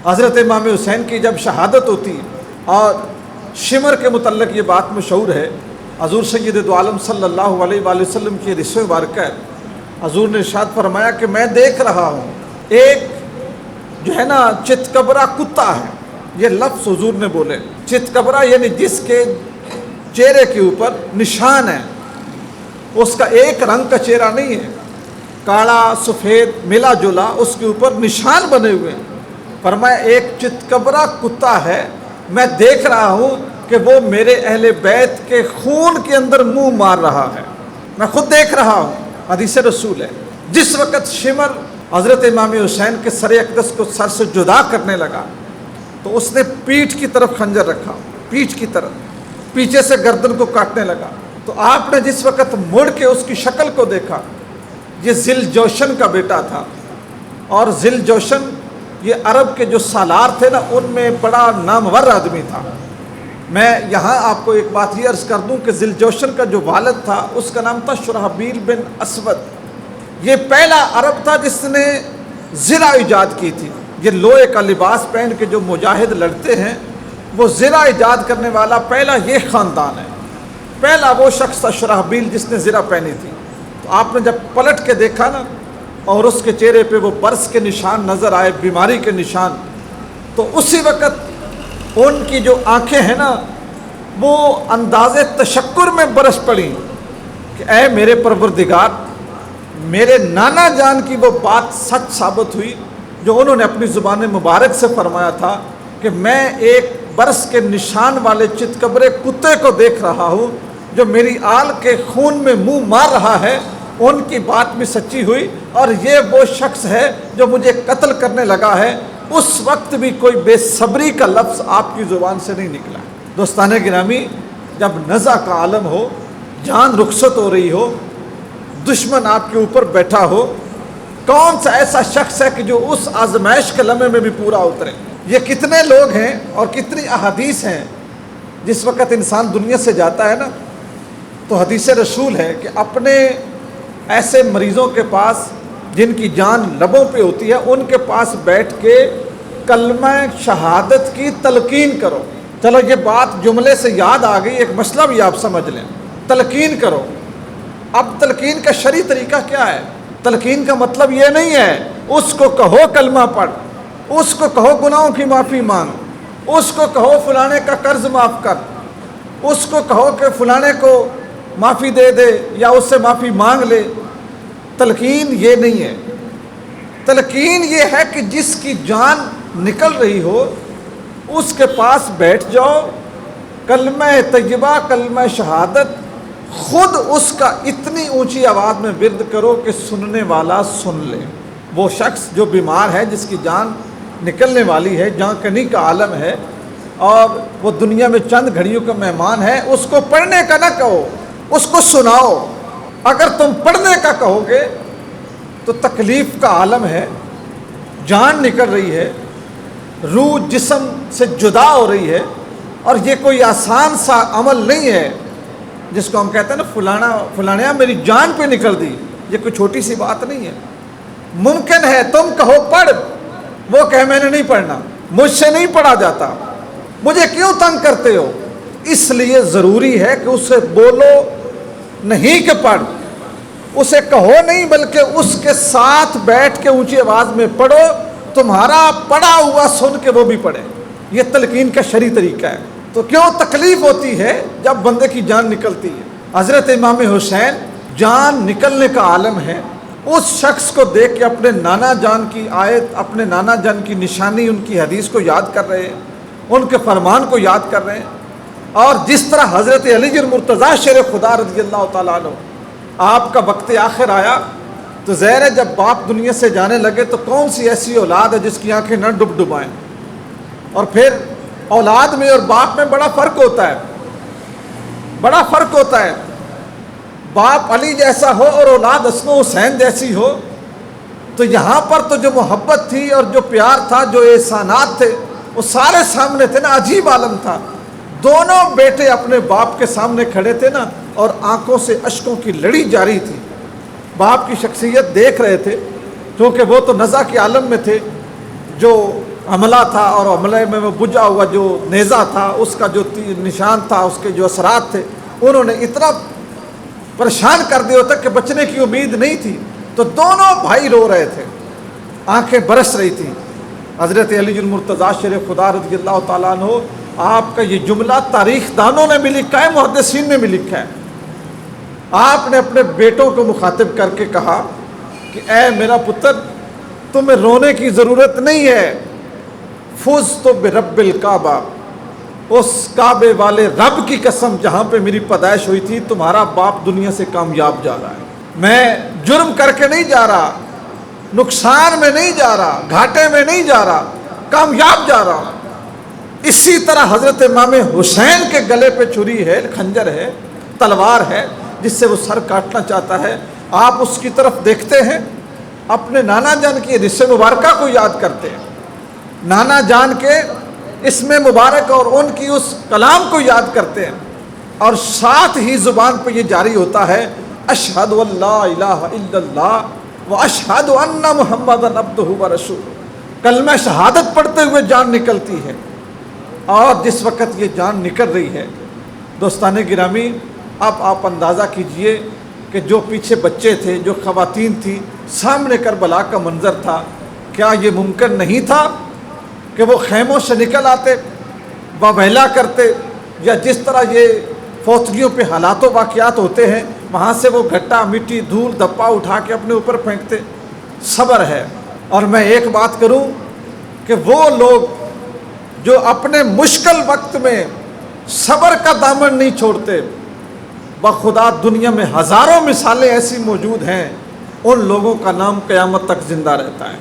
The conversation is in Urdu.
حضرت امام حسین کی جب شہادت ہوتی اور شمر کے متعلق یہ بات مشہور ہے، حضور سید دو عالم صلی اللہ علیہ وآلہ وسلم کی حدیث مبارکہ ہے، حضور نے ارشاد فرمایا کہ میں دیکھ رہا ہوں ایک جو ہے نا چتکبرا کتا ہے، یہ لفظ حضور نے بولے، چتکبرا یعنی جس کے چہرے کے اوپر نشان ہے، اس کا ایک رنگ کا چہرہ نہیں ہے، کالا سفید ملا جلا، اس کے اوپر نشان بنے ہوئے ہیں۔ فرمایا ایک چتکبرا کتا ہے، میں دیکھ رہا ہوں کہ وہ میرے اہل بیت کے خون کے اندر منہ مار رہا ہے، میں خود دیکھ رہا ہوں، حدیث رسول ہے۔ جس وقت شمر حضرت امام حسین کے سر اقدس کو سر سے جدا کرنے لگا تو اس نے پیٹھ کی طرف خنجر رکھا، پیٹھ کی طرف، پیچھے سے گردن کو کاٹنے لگا۔ تو آپ نے جس وقت مڑ کے اس کی شکل کو دیکھا، یہ ذل جوشن کا بیٹا تھا، اور ذل جوشن یہ عرب کے جو سالار تھے نا، ان میں بڑا نامور آدمی تھا۔ میں یہاں آپ کو ایک بات یہ عرض کر دوں کہ ذل جوشن کا جو والد تھا اس کا نام تھا شرحبیل بن اسود، یہ پہلا عرب تھا جس نے زرہ ایجاد کی تھی۔ یہ لوہے کا لباس پہن کے جو مجاہد لڑتے ہیں، وہ زرہ ایجاد کرنے والا پہلا یہ خاندان ہے، پہلا وہ شخص تھا شرحبیل جس نے زرہ پہنی تھی۔ تو آپ نے جب پلٹ کے دیکھا نا اور اس کے چہرے پہ وہ برس کے نشان نظر آئے، بیماری کے نشان، تو اسی وقت ان کی جو آنکھیں ہیں نا وہ انداز تشکر میں برس پڑیں کہ اے میرے پروردگار، میرے نانا جان کی وہ بات سچ ثابت ہوئی جو انہوں نے اپنی زبان مبارک سے فرمایا تھا کہ میں ایک برس کے نشان والے چتکبرے کتے کو دیکھ رہا ہوں جو میری آل کے خون میں منہ مار رہا ہے۔ ان کی بات بھی سچی ہوئی، اور یہ وہ شخص ہے جو مجھے قتل کرنے لگا ہے۔ اس وقت بھی کوئی بے صبری کا لفظ آپ کی زبان سے نہیں نکلا۔ دوستان گرامی، جب نزع کا عالم ہو، جان رخصت ہو رہی ہو، دشمن آپ کے اوپر بیٹھا ہو، کون سا ایسا شخص ہے کہ جو اس آزمائش کے لمحے میں بھی پورا اترے؟ یہ کتنے لوگ ہیں اور کتنی احادیث ہیں، جس وقت انسان دنیا سے جاتا ہے نا تو حدیث رسول ہے کہ اپنے ایسے مریضوں کے پاس جن کی جان لبوں پہ ہوتی ہے، ان کے پاس بیٹھ کے کلمہ شہادت کی تلقین کرو۔ چلو یہ بات جملے سے یاد آ گئی، ایک مسئلہ بھی آپ سمجھ لیں، تلقین کرو۔ اب تلقین کا شرعی طریقہ کیا ہے؟ تلقین کا مطلب یہ نہیں ہے اس کو کہو کلمہ پڑھ، اس کو کہو گناہوں کی معافی مانگ، اس کو کہو فلانے کا قرض معاف کر، اس کو کہو کہ فلانے کو معافی دے دے یا اس سے معافی مانگ لے۔ تلقین یہ نہیں ہے۔ تلقین یہ ہے کہ جس کی جان نکل رہی ہو اس کے پاس بیٹھ جاؤ، کلمہ طیبہ کلمہ شہادت خود اس کا اتنی اونچی آواز میں ورد کرو کہ سننے والا سن لے۔ وہ شخص جو بیمار ہے، جس کی جان نکلنے والی ہے، جہاں کنی کا عالم ہے اور وہ دنیا میں چند گھڑیوں کا مہمان ہے، اس کو پڑھنے کا نہ کہو، اس کو سناؤ۔ اگر تم پڑھنے کا کہو گے تو تکلیف کا عالم ہے، جان نکل رہی ہے، روح جسم سے جدا ہو رہی ہے، اور یہ کوئی آسان سا عمل نہیں ہے جس کو ہم کہتے ہیں نا فلانیا میری جان پہ نکل دی۔ یہ کوئی چھوٹی سی بات نہیں ہے۔ ممکن ہے تم کہو پڑھ، وہ کہے میں نے نہیں پڑھنا، مجھ سے نہیں پڑھا جاتا، مجھے کیوں تنگ کرتے ہو؟ اس لیے ضروری ہے کہ اسے بولو نہیں کہ پڑھ، اسے کہو نہیں بلکہ اس کے ساتھ بیٹھ کے اونچی آواز میں پڑھو، تمہارا پڑھا ہوا سن کے وہ بھی پڑھے۔ یہ تلقین کا شرعی طریقہ ہے۔ تو کیوں تکلیف ہوتی ہے جب بندے کی جان نکلتی ہے؟ حضرت امام حسین جان نکلنے کا عالم ہے، اس شخص کو دیکھ کے اپنے نانا جان کی آیت، اپنے نانا جان کی نشانی، ان کی حدیث کو یاد کر رہے ہیں، ان کے فرمان کو یاد کر رہے ہیں۔ اور جس طرح حضرت علی المرتضیٰ شیر خدا رضی اللہ تعالیٰ عنہ، آپ کا وقت آخر آیا تو ظاہر ہے جب باپ دنیا سے جانے لگے تو کون سی ایسی اولاد ہے جس کی آنکھیں نہ ڈبائیں؟ اور پھر اولاد میں اور باپ میں بڑا فرق ہوتا ہے، بڑا فرق ہوتا ہے۔ باپ علی جیسا ہو اور اولاد حسن و حسین جیسی ہو تو یہاں پر تو جو محبت تھی اور جو پیار تھا، جو احسانات تھے، وہ سارے سامنے تھے نا۔ عجیب عالم تھا، دونوں بیٹے اپنے باپ کے سامنے کھڑے تھے نا، اور آنکھوں سے اشکوں کی لڑی جاری تھی۔ باپ کی شخصیت دیکھ رہے تھے کیونکہ وہ تو نزع کے عالم میں تھے، جو عملہ تھا اور عملے میں وہ بجھا ہوا جو نیزہ تھا اس کا جو نشان تھا، اس کے جو اثرات تھے، انہوں نے اتنا پریشان کر دیا تک کہ بچنے کی امید نہیں تھی۔ تو دونوں بھائی رو رہے تھے، آنکھیں برس رہی تھیں۔ حضرت علی المرتضیٰ شیر خدا رضی اللہ تعالیٰ عنہ، آپ کا یہ جملہ تاریخ دانوں نے بھی لکھا ہے، محدثین نے بھی لکھا ہے۔ آپ نے اپنے بیٹوں کو مخاطب کر کے کہا کہ اے میرا پتر، تمہیں رونے کی ضرورت نہیں ہے، فزت برب الکعبہ، اس کعبے والے رب کی قسم جہاں پہ میری پیدائش ہوئی تھی، تمہارا باپ دنیا سے کامیاب جا رہا ہے۔ میں جرم کر کے نہیں جا رہا، نقصان میں نہیں جا رہا، گھاٹے میں نہیں جا رہا، کامیاب جا رہا۔ اسی طرح حضرت امام حسین کے گلے پہ چھری ہے، خنجر ہے، تلوار ہے، جس سے وہ سر کاٹنا چاہتا ہے۔ آپ اس کی طرف دیکھتے ہیں، اپنے نانا جان کی رسم مبارکہ کو یاد کرتے ہیں، نانا جان کے اسم مبارک اور ان کی اس کلام کو یاد کرتے ہیں، اور ساتھ ہی زبان پہ یہ جاری ہوتا ہے، اشہد ان لا الہ الا اللہ و اشہد ان محمدًا عبدہ و رسولہ۔ کلمہ شہادت پڑھتے ہوئے جان نکلتی ہے، اور جس وقت یہ جان نکل رہی ہے، دوستان گرامی، اب آپ اندازہ کیجئے کہ جو پیچھے بچے تھے، جو خواتین تھیں، سامنے کربلا کا منظر تھا، کیا یہ ممکن نہیں تھا کہ وہ خیموں سے نکل آتے، واویلا کرتے، یا جس طرح یہ فوتگیوں پہ حالات و واقعات ہوتے ہیں، وہاں سے وہ گھٹا مٹی دھول دھپا اٹھا کے اپنے اوپر پھینکتے؟ صبر ہے۔ اور میں ایک بات کروں کہ وہ لوگ جو اپنے مشکل وقت میں صبر کا دامن نہیں چھوڑتے، بخدا دنیا میں ہزاروں مثالیں ایسی موجود ہیں، ان لوگوں کا نام قیامت تک زندہ رہتا ہے۔